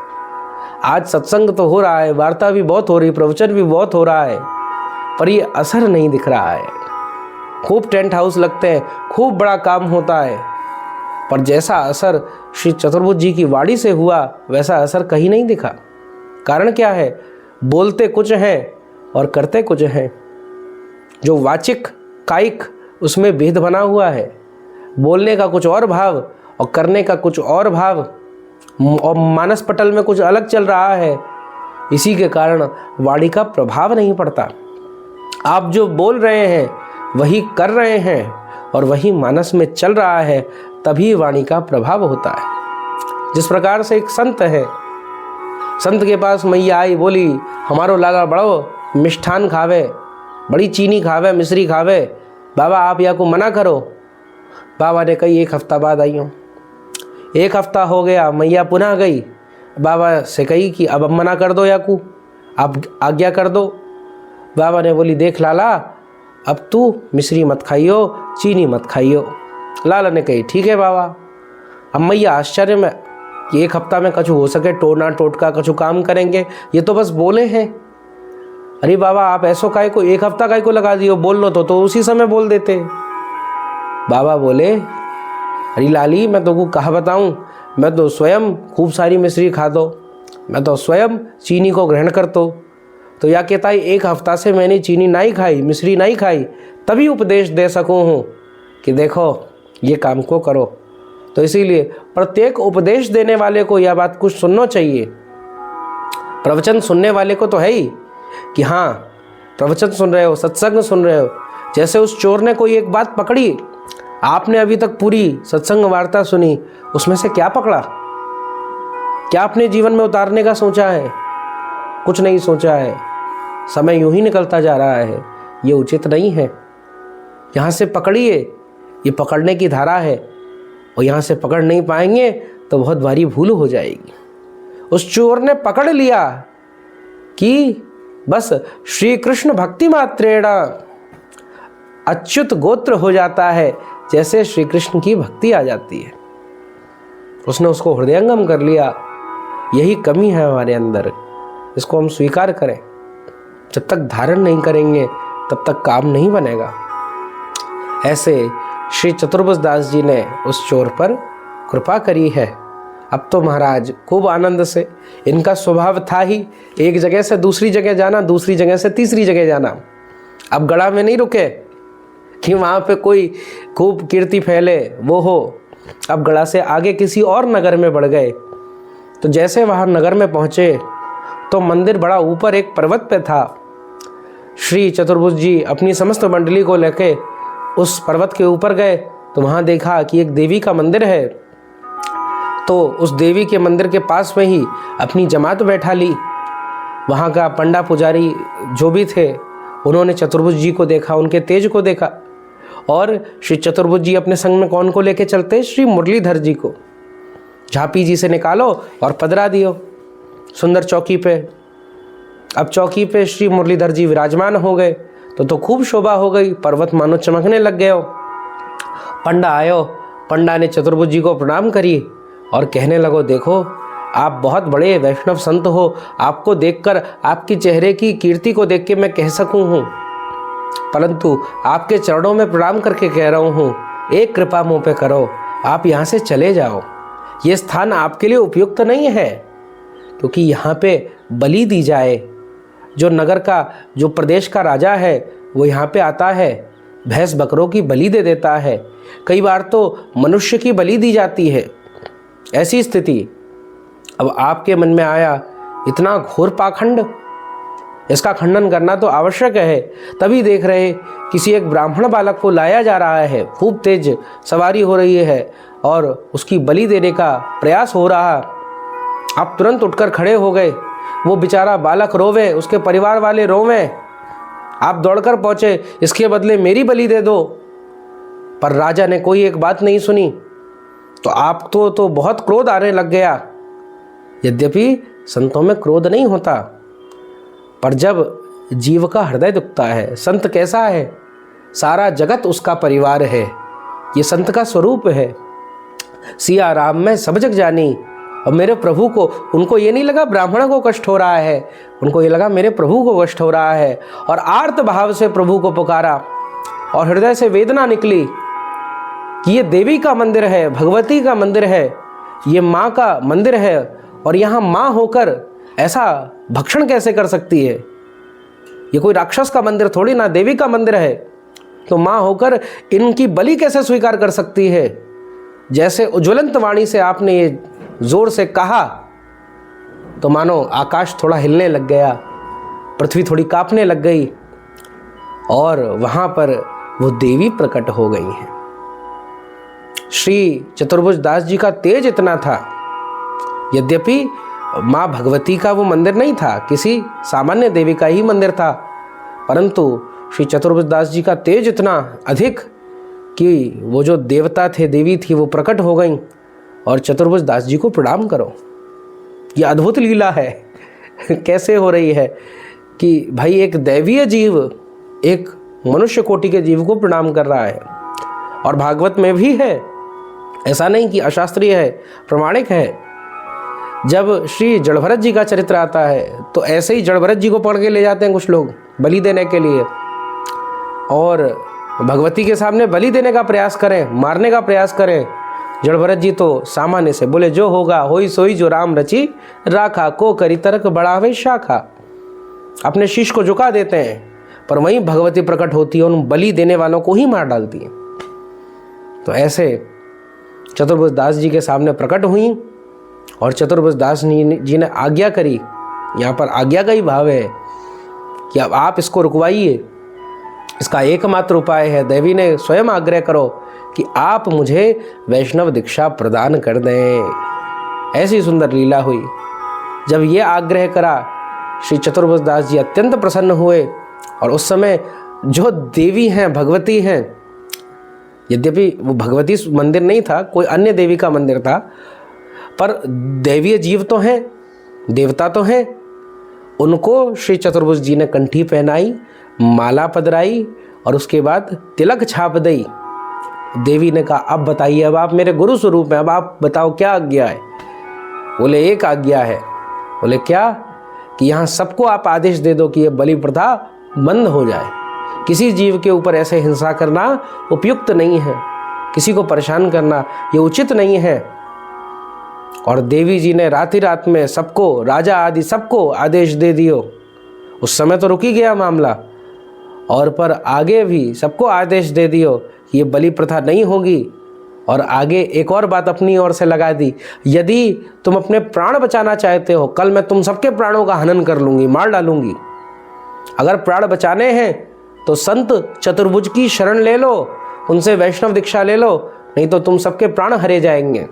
आज सत्संग तो हो रहा है, वार्ता भी बहुत हो रही, प्रवचन भी बहुत हो रहा है, पर ये असर नहीं दिख रहा है। खूब टेंट हाउस लगते हैं, खूब बड़ा काम होता है, पर जैसा असर श्री चतुर्भुज जी की वाणी से हुआ वैसा असर कहीं नहीं दिखा। कारण क्या है? बोलते कुछ हैं और करते कुछ हैं। जो वाचिक कायिक उसमें भेद बना हुआ है। बोलने का कुछ और भाव और करने का कुछ और भाव, और मानस पटल में कुछ अलग चल रहा है। इसी के कारण वाणी का प्रभाव नहीं पड़ता। आप जो बोल रहे हैं वही कर रहे हैं और वही मानस में चल रहा है, तभी वाणी का प्रभाव होता है। जिस प्रकार से एक संत है, संत के पास मैया आई, बोली हमारो लागा बड़ो मिष्ठान खावे, बड़ी चीनी खावे, मिश्री खावे, बाबा आप या को मना करो। बाबा ने कही 1 हफ्ता बाद आई हूँ। 1 हफ्ता हो गया, मैया पुनः गई, बाबा से कही कि अब मना कर दो याकू, आप आज्ञा कर दो। बाबा ने बोली देख लाला, अब तू मिश्री मत खाइयो, चीनी मत खाइयो। लाला ने कही ठीक है बाबा। अब मैया आश्चर्य में कि 1 हफ्ता में कछु हो सके, टोना टोटका कछु काम करेंगे, ये तो बस बोले हैं। अरे बाबा आप ऐसो काय को 1 हफ्ता काय को लगा दियो, बोल लो तो उसी समय बोल देते। बाबा बोले अरे लाली मैं तुमको कहा बताऊं, मैं तो स्वयं खूब सारी मिश्री खा दो, मैं तो स्वयं चीनी को ग्रहण कर तो या कहता है 1 हफ्ता से मैंने चीनी नहीं खाई, मिश्री नहीं खाई, तभी उपदेश दे सकूँ हूँ कि देखो ये काम को करो। तो इसीलिए प्रत्येक उपदेश देने वाले को यह बात कुछ सुनना चाहिए। प्रवचन सुनने वाले को तो है ही कि हाँ प्रवचन सुन रहे हो, सत्संग सुन रहे हो। जैसे उस चोर ने कोई एक बात पकड़ी, आपने अभी तक पूरी सत्संग वार्ता सुनी, उसमें से क्या पकड़ा? क्या अपने जीवन में उतारने का सोचा है? कुछ नहीं सोचा है। समय यूं ही निकलता जा रहा है, ये उचित नहीं है। यहाँ से पकड़िए, ये पकड़ने की धारा है, और यहाँ से पकड़ नहीं पाएंगे तो बहुत भारी भूल हो जाएगी। उस चोर ने पकड़ लिया कि बस श्री कृष्ण भक्ति मात्रेण अच्युत गोत्र हो जाता है, जैसे श्री कृष्ण की भक्ति आ जाती है। उसने उसको हृदयंगम कर लिया। यही कमी है हमारे अंदर, इसको हम स्वीकार करें। जब तक धारण नहीं करेंगे तब तक काम नहीं बनेगा। ऐसे श्री चतुर्भुज दास जी ने उस चोर पर कृपा करी है। अब तो महाराज खूब आनंद से, इनका स्वभाव था ही एक जगह से दूसरी जगह जाना, दूसरी जगह से तीसरी जगह जाना। अब गढ़ा में नहीं रुके कि वहाँ पे कोई खूब कीर्ति फैले वो हो। अब गढ़ा से आगे किसी और नगर में बढ़ गए। तो जैसे वहाँ नगर में पहुँचे तो मंदिर बड़ा ऊपर एक पर्वत पे था। श्री चतुर्भुज जी अपनी समस्त मंडली को लेके उस पर्वत के ऊपर गए तो वहाँ देखा कि एक देवी का मंदिर है। तो उस देवी के मंदिर के पास में ही अपनी जमात बैठा ली। वहाँ का पंडा पुजारी जो भी थे उन्होंने चतुर्भुज जी को देखा, उनके तेज को देखा। और श्री चतुर्भुज जी अपने संग में कौन को लेके चलते? श्री मुरलीधर जी को। झांपी जी से निकालो और पधरा दियो सुंदर चौकी पे। अब चौकी पे श्री मुरलीधर जी विराजमान हो गए तो खूब शोभा हो गई, पर्वत मानो चमकने लग गए हो। पंडा आयो, पंडा ने चतुर्भुज जी को प्रणाम करी और कहने लगो देखो आप बहुत बड़े वैष्णव संत हो, आपको देखकर, आपकी चेहरे की कीर्ति को देख के मैं कह सकूं हूँ, परंतु आपके चरणों में प्रणाम करके कह रहा हूँ, एक कृपा मुँह पे करो, आप यहाँ से चले जाओ। ये स्थान आपके लिए उपयुक्त नहीं है, क्योंकि यहाँ पे बलि दी जाए। जो नगर का, जो प्रदेश का राजा है वो यहाँ पे आता है, भैंस बकरों की बलि दे देता है, कई बार तो मनुष्य की बलि दी जाती है। ऐसी स्थिति अब आपके मन में आया, इतना घोर पाखंड, इसका खंडन करना तो आवश्यक है। तभी देख रहे किसी एक ब्राह्मण बालक को लाया जा रहा है, खूब तेज सवारी हो रही है और उसकी बलि देने का प्रयास हो रहा। आप तुरंत उठकर खड़े हो गए। वो बेचारा बालक रोवे, उसके परिवार वाले रोवे, आप दौड़कर पहुंचे, इसके बदले मेरी बलि दे दो। पर राजा ने कोई एक बात नहीं सुनी। तो आप तो बहुत क्रोध आने लग गया यद्यपि संतों में क्रोध नहीं होता, पर जब जीव का हृदय दुखता है, संत कैसा है, सारा जगत उसका परिवार है, ये संत का स्वरूप है। सिया राम में सब जग जानी, और मेरे प्रभु को, उनको ये नहीं लगा ब्राह्मण को कष्ट हो रहा है, उनको ये लगा मेरे प्रभु को कष्ट हो रहा है, और आर्त भाव से प्रभु को पुकारा और हृदय से वेदना निकली कि ये देवी का मंदिर है, भगवती का मंदिर है, ये माँ का मंदिर है, और यहाँ माँ होकर ऐसा भक्षण कैसे कर सकती है, ये कोई राक्षस का मंदिर थोड़ी ना, देवी का मंदिर है, तो माँ होकर इनकी बलि कैसे स्वीकार कर सकती है। जैसे उज्ज्वलंत वाणी से आपने ये जोर से कहा तो मानो आकाश थोड़ा हिलने लग गया, पृथ्वी थोड़ी कांपने लग गई, और वहां पर वो देवी प्रकट हो गई हैं। श्री चतुर्भुज दास जी का तेज इतना था, यद्यपि माँ भगवती का वो मंदिर नहीं था, किसी सामान्य देवी का ही मंदिर था, परंतु श्री चतुर्भुज दास जी का तेज इतना अधिक कि वो जो देवता थे, देवी थी, वो प्रकट हो गई और चतुर्भुज दास जी को प्रणाम करो। ये अद्भुत लीला है कैसे हो रही है कि भाई एक दैवीय जीव एक मनुष्य कोटि के जीव को प्रणाम कर रहा है। और भागवत में भी है, ऐसा नहीं कि अशास्त्रीय है, प्रमाणिक है। जब श्री जड़भरत जी का चरित्र आता है तो ऐसे ही जड़भरत जी को पकड़ के ले जाते हैं कुछ लोग बलि देने के लिए, और भगवती के सामने बलि देने का प्रयास करें, मारने का प्रयास करें। जड़भरत जी तो सामान्य से बोले, जो होगा होई सोई जो राम रची राखा, को करी तर्क बढ़ावे शाखा। अपने शीश को झुका देते हैं, पर वहीं भगवती प्रकट होती है, उन बलि देने वालों को ही मार डालती है। तो ऐसे चतुर्भुज दास जी के सामने प्रकट हुई और चतुर्भुज दास जी ने आज्ञा करी। यहाँ पर आज्ञा का ही भाव है कि अब आप इसको रुकवाइए, इसका एकमात्र उपाय है, देवी ने स्वयं आग्रह करो कि आप मुझे वैष्णव दीक्षा प्रदान कर दें। ऐसी सुंदर लीला हुई। जब ये आग्रह करा, श्री चतुर्भुज दास जी अत्यंत प्रसन्न हुए, और उस समय जो देवी हैं, भगवती हैं, यद्यपि वो भगवती मंदिर नहीं था, कोई अन्य देवी का मंदिर था, पर दैवीय जीव तो हैं, देवता तो हैं, उनको श्री चतुर्भुज जी ने कंठी पहनाई, माला पधराई और उसके बाद तिलक छाप दी। देवी ने कहा, अब बताइए, अब आप मेरे गुरु स्वरूप हैं, अब आप बताओ क्या आज्ञा है। बोले, एक आज्ञा है। बोले, क्या? कि यहाँ सबको आप आदेश दे दो कि ये बलि प्रथा बंद हो जाए। किसी जीव के ऊपर ऐसे हिंसा करना उपयुक्त नहीं है, किसी को परेशान करना ये उचित नहीं है। और देवी जी ने रात ही रात में सबको, राजा आदि सबको आदेश दे दियो। उस समय तो रुक ही गया मामला, और पर आगे भी सबको आदेश दे दियो कि ये बलि प्रथा नहीं होगी। और आगे एक और बात अपनी ओर से लगा दी, यदि तुम अपने प्राण बचाना चाहते हो, कल मैं तुम सबके प्राणों का हनन कर लूँगी, मार डालूँगी। अगर प्राण बचाने हैं तो संत चतुर्भुज की शरण ले लो, उनसे वैष्णव दीक्षा ले लो, नहीं तो तुम सबके प्राण हरे जाएंगे।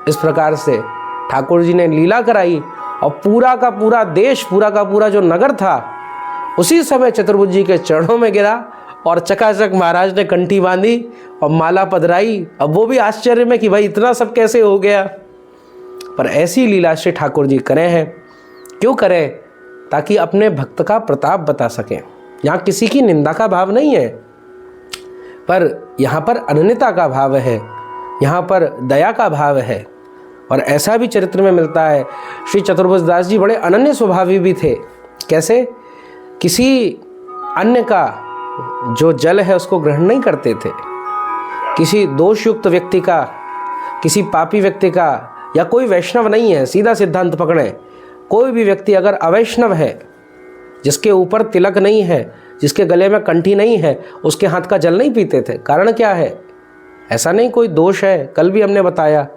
इस प्रकार से ठाकुर जी ने लीला कराई, और पूरा का पूरा देश, पूरा का पूरा जो नगर था, उसी समय चतुर्भुज जी के चरणों में गिरा, और चकाचक महाराज ने कंठी बांधी और माला पधराई। अब वो भी आश्चर्य में कि भाई इतना सब कैसे हो गया। पर ऐसी लीला श्री ठाकुर जी करे हैं। क्यों करें? ताकि अपने भक्त का प्रताप बता सकें। यहाँ किसी की निंदा का भाव नहीं है, पर यहाँ पर अनन्यता का भाव है, यहाँ पर दया का भाव है। और ऐसा भी चरित्र में मिलता है, श्री चतुर्भुज दास जी बड़े अनन्य स्वभावी भी थे। कैसे? किसी अन्य का जो जल है उसको ग्रहण नहीं करते थे। किसी दोषयुक्त व्यक्ति का, किसी पापी व्यक्ति का, या कोई वैष्णव नहीं है, सीधा सिद्धांत पकड़ें, कोई भी व्यक्ति अगर अवैष्णव है, जिसके ऊपर तिलक नहीं है, जिसके गले में कंठी नहीं है, उसके हाथ का जल नहीं पीते थे। कारण क्या है? ऐसा नहीं कोई दोष है, कल भी हमने बताया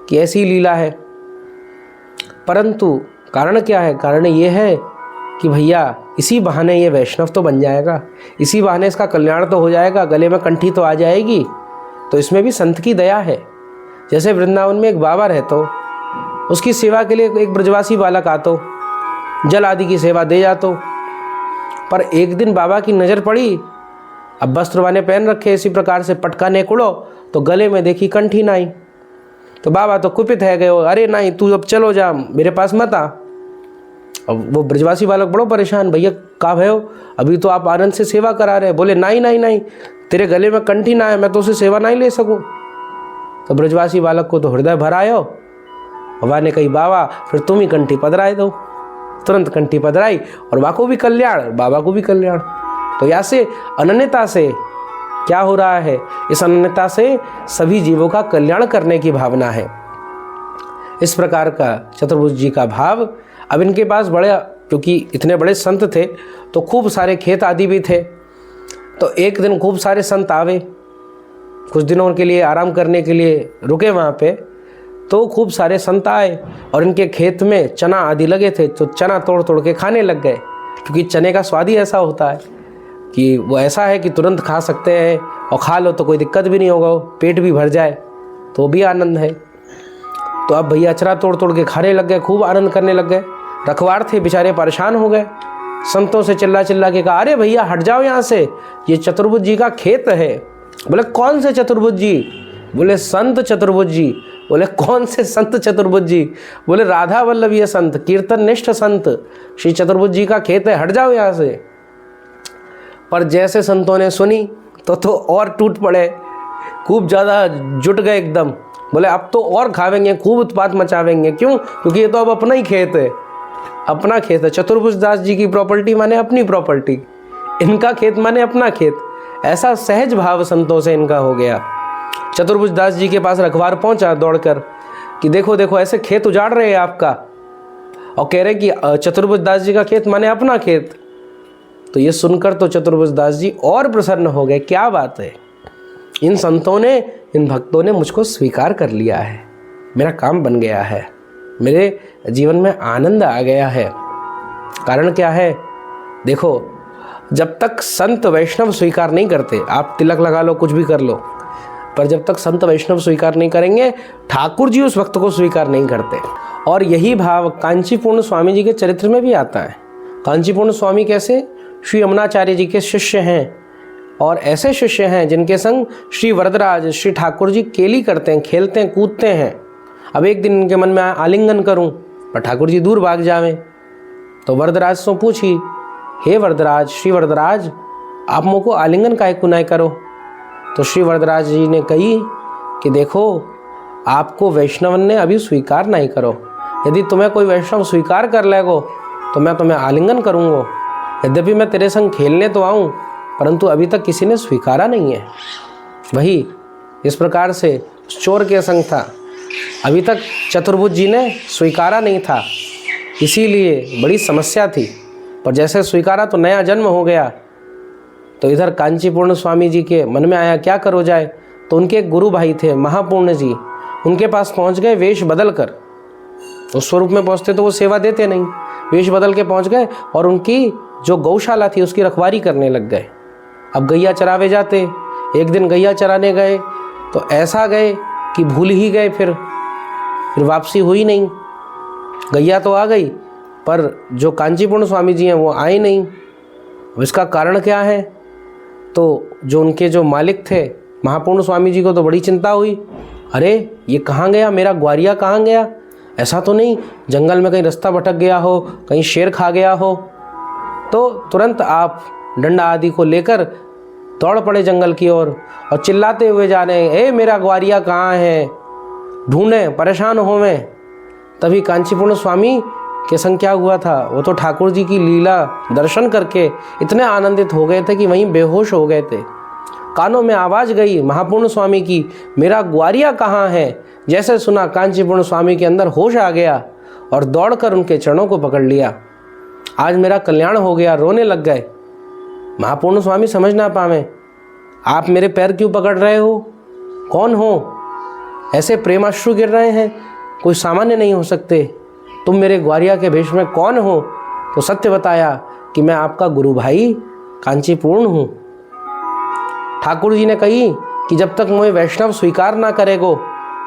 कि ऐसी लीला है, परंतु कारण क्या है? कारण ये है कि भैया इसी बहाने ये वैष्णव तो बन जाएगा, इसी बहाने इसका कल्याण तो हो जाएगा, गले में कंठी तो आ जाएगी। तो इसमें भी संत की दया है। जैसे वृंदावन में एक बाबा रहते, उसकी सेवा के लिए एक ब्रजवासी बालक आतो, जल आदि की सेवा दे जातो। पर एक दिन बाबा की नज़र पड़ी, अब वस्त्र वाने पहन रखे इसी प्रकार से, पटका नेकुड़ो, तो गले में देखी कंठी नाई। तो बाबा तो कुपित है गए, अरे नहीं तू अब चलो जा, मेरे पास मत आ। अब वो ब्रजवासी बालक बड़ो परेशान, भैया का भयो, अभी तो आप आनंद से सेवा करा रहे। बोले नहीं नहीं नहीं, तेरे गले में कंठी ना है, मैं तो उसे सेवा नहीं ले सकूं। तो ब्रजवासी बालक को तो हृदय भर आयो। बाबा ने कही बाबा फिर तुम ही कंठी पधराए दो। तुरंत कंठी पधराई और बाबा को भी कल्याण, बाबा को भी कल्याण। तो यहाँ से अनन्यता से क्या हो रहा है, इस अनन्यता से सभी जीवों का कल्याण करने की भावना है। इस प्रकार का चतुर्भुज जी का भाव। अब इनके पास बड़े, क्योंकि इतने बड़े संत थे तो खूब सारे खेत आदि भी थे। तो एक दिन खूब सारे संत आवे, कुछ दिनों के लिए आराम करने के लिए रुके वहाँ पे। तो खूब सारे संत आए और इनके खेत में चना आदि लगे थे, तो चना तोड़ तोड़ के खाने लग गए, क्योंकि चने का स्वाद ही ऐसा होता है कि वो ऐसा है कि तुरंत खा सकते हैं और खा लो तो कोई दिक्कत भी नहीं होगा, पेट भी भर जाए तो भी आनंद है। तो अब भैया चना तोड़ तोड़ के खाने लग गए, खूब आनंद करने लग गए। रखवार थे बेचारे परेशान हो गए, संतों से चिल्ला चिल्ला के कहा अरे भैया हट जाओ यहाँ से, ये चतुर्भुज जी का खेत है। बोले कौन से चतुर्भुज जी? बोले संत चतुर्भुज जी। बोले कौन से संत चतुर्भुज जी? बोले राधा वल्लभ ये संत, कीर्तन निष्ठ संत श्री चतुर्भुज जी का खेत है, हट जाओ यहाँ से। पर जैसे संतों ने सुनी तो और टूट पड़े, खूब ज़्यादा जुट गए एकदम। बोले अब तो और खावेंगे, खूब उत्पात मचावेंगे। क्यों? क्योंकि ये तो अब अपना ही खेत है, अपना खेत है। चतुर्भुज दास जी की प्रॉपर्टी माने अपनी प्रॉपर्टी, इनका खेत माने अपना खेत। ऐसा सहज भाव संतों से इनका हो गया। चतुर्भुज दास जी के पास रखवार पहुंचा दौड़कर कि देखो देखो ऐसे खेत उजाड़ रहे हैं आपका, और कह रहे कि चतुर्भुज दास जी का खेत माने अपना खेत। तो ये सुनकर तो चतुर्भुज दास जी और प्रसन्न हो गए, क्या बात है, इन संतों ने, इन भक्तों ने मुझको स्वीकार कर लिया है, मेरा काम बन गया है, मेरे जीवन में आनंद आ गया है। कारण क्या है? देखो, जब तक संत वैष्णव स्वीकार नहीं करते, आप तिलक लगा लो, कुछ भी कर लो, पर जब तक संत वैष्णव स्वीकार नहीं करेंगे, ठाकुर जी उस भक्त को स्वीकार नहीं करते। और यही भाव कांचीपूर्ण स्वामी जी के चरित्र में भी आता है। कांचीपूर्ण स्वामी कैसे? श्री यमुनाचार्य जी के शिष्य हैं, और ऐसे शिष्य हैं जिनके संग श्री वरदराज, श्री ठाकुर जी केली करते हैं, खेलते हैं, कूदते हैं। अब एक दिन इनके मन में आलिंगन करूं, पर ठाकुर जी दूर भाग जावें। तो वरदराज से पूछी, हे वरदराज, श्री वरदराज, आप मुझको आलिंगन काहे को नहीं करो? तो श्री वरदराज जी ने कही कि देखो, आपको वैष्णव ने अभी स्वीकार नहीं करो। यदि तुम्हें कोई वैष्णव स्वीकार कर लेगो तो मैं तुम्हें आलिंगन करूँगा। यद्यपि मैं तेरे संग खेलने तो आऊँ, परंतु अभी तक किसी ने स्वीकारा नहीं है। वही इस प्रकार से चोर के संग था, अभी तक चतुर्भुज जी ने स्वीकारा नहीं था, इसीलिए बड़ी समस्या थी। पर जैसे स्वीकारा तो नया जन्म हो गया। तो इधर कांचीपूर्ण स्वामी जी के मन में आया क्या करो जाए। तो उनके एक गुरु भाई थे महापूर्ण जी, उनके पास पहुंच गए वेश बदल कर। उस स्वरूप में पहुंचते तो वो सेवा देते नहीं, वेश बदल के पहुंच गए और उनकी जो गौशाला थी उसकी रखवारी करने लग गए। अब गैया चरावे जाते, एक दिन गैया चराने गए तो ऐसा गए कि भूल ही गए, फिर वापसी हुई नहीं। गैया तो आ गई पर जो कांचीपूर्ण स्वामी जी हैं वो आए नहीं। अब इसका कारण क्या है? तो जो उनके जो मालिक थे महापूर्ण स्वामी जी को तो बड़ी चिंता हुई, अरे ये कहाँ गया, मेरा ग्वारिया कहाँ गया? ऐसा तो नहीं जंगल में कहीं रास्ता भटक गया हो, कहीं शेर खा गया हो। तो तुरंत आप डंडा आदि को लेकर दौड़ पड़े जंगल की ओर और चिल्लाते हुए जा रहे हैं, ए मेरा ग्वारिया कहाँ है, ढूंढें, परेशान होवें। तभी कांचीपूर्ण स्वामी के संग क्या हुआ था, वो तो ठाकुर जी की लीला दर्शन करके इतने आनंदित हो गए थे कि वहीं बेहोश हो गए थे। कानों में आवाज़ गई महापूर्ण स्वामी की, मेरा ग्वारिया कहाँ है। जैसे सुना कांचीपूर्ण स्वामी के अंदर होश आ गया और दौड़कर उनके चरणों को पकड़ लिया, आज मेरा कल्याण हो गया, रोने लग गए। महापूर्ण स्वामी समझ ना पावे, आप मेरे पैर क्यों पकड़ रहे हो, कौन हो? ऐसे प्रेमाश्रु गिर रहे हैं, कोई सामान्य नहीं हो सकते, तुम मेरे ग्वारिया के भेष में कौन हो? तो सत्य बताया कि मैं आपका गुरु भाई कांचीपूर्ण हूँ। ठाकुर जी ने कही कि जब तक मुझे वैष्णव स्वीकार ना करेगो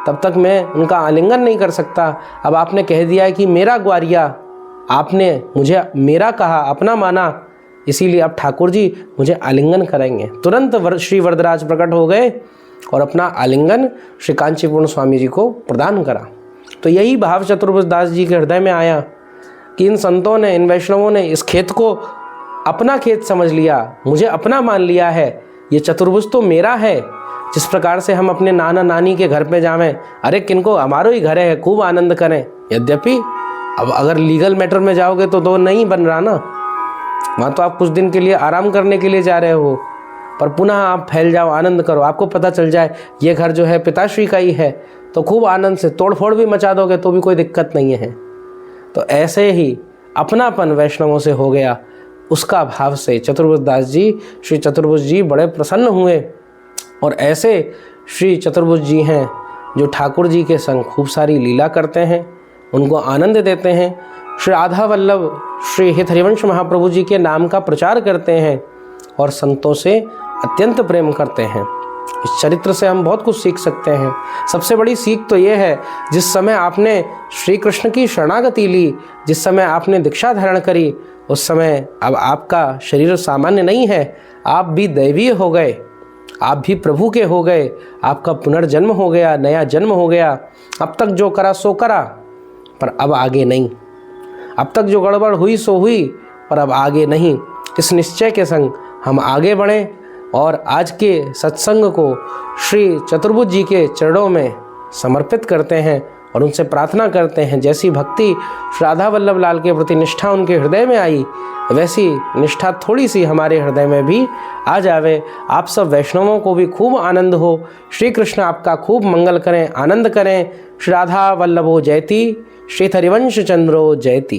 तब तक मैं उनका आलिंगन नहीं कर सकता। अब आपने कह दिया है कि मेरा ग्वारिया, आपने मुझे मेरा कहा, अपना माना, इसीलिए अब ठाकुर जी मुझे आलिंगन करेंगे। तुरंत श्री वरदराज प्रकट हो गए और अपना आलिंगन श्री कांचीपूर्ण स्वामी जी को प्रदान करा। तो यही भाव चतुर्भुज दास जी के हृदय में आया कि इन संतों ने, इन वैष्णवों ने इस खेत को अपना खेत समझ लिया, मुझे अपना मान लिया है, ये चतुर्भुज तो मेरा है। जिस प्रकार से हम अपने नाना नानी के घर पे जावें, अरे किनको हमारो ही घर है, खूब आनंद करें। यद्यपि अब अगर लीगल मैटर में जाओगे तो दो नहीं बन रहा ना, वहाँ तो आप कुछ दिन के लिए आराम करने के लिए जा रहे हो, पर पुनः आप फैल जाओ, आनंद करो, आपको पता चल जाए ये घर जो है पिताश्री का ही है, तो खूब आनंद से तोड़फोड़ भी मचा दोगे तो भी कोई दिक्कत नहीं है। तो ऐसे ही अपनापन वैष्णवों से हो गया, उसका भाव से चतुर्भुज दास जी, श्री चतुर्भुज जी बड़े प्रसन्न हुए। और ऐसे श्री चतुर्भुज जी हैं जो ठाकुर जी के संग खूब सारी लीला करते हैं, उनको आनंद देते हैं, श्री राधा वल्लभ श्री हित हरिवंश महाप्रभु जी के नाम का प्रचार करते हैं और संतों से अत्यंत प्रेम करते हैं। इस चरित्र से हम बहुत कुछ सीख सकते हैं। सबसे बड़ी सीख तो ये है, जिस समय आपने श्री कृष्ण की शरणागति ली, जिस समय आपने दीक्षा धारण करी, उस समय अब आपका शरीर सामान्य नहीं है, आप भी दैवीय हो गए, आप भी प्रभु के हो गए, आपका पुनर्जन्म हो गया, नया जन्म हो गया। अब तक जो करा सो करा, पर अब आगे नहीं। अब तक जो गड़बड़ हुई सो हुई, पर अब आगे नहीं। इस निश्चय के संग हम आगे बढ़ें और आज के सत्संग को श्री चतुर्भुज जी के चरणों में समर्पित करते हैं और उनसे प्रार्थना करते हैं, जैसी भक्ति श्री राधा वल्लभ लाल के प्रति निष्ठा उनके हृदय में आई, वैसी निष्ठा थोड़ी सी हमारे हृदय में भी आ जावे। आप सब वैष्णवों को भी खूब आनंद हो। श्री कृष्ण आपका खूब मंगल करें, आनंद करें। श्री राधा वल्लभो जयति, श्री हरिवंश चंद्रो जयति।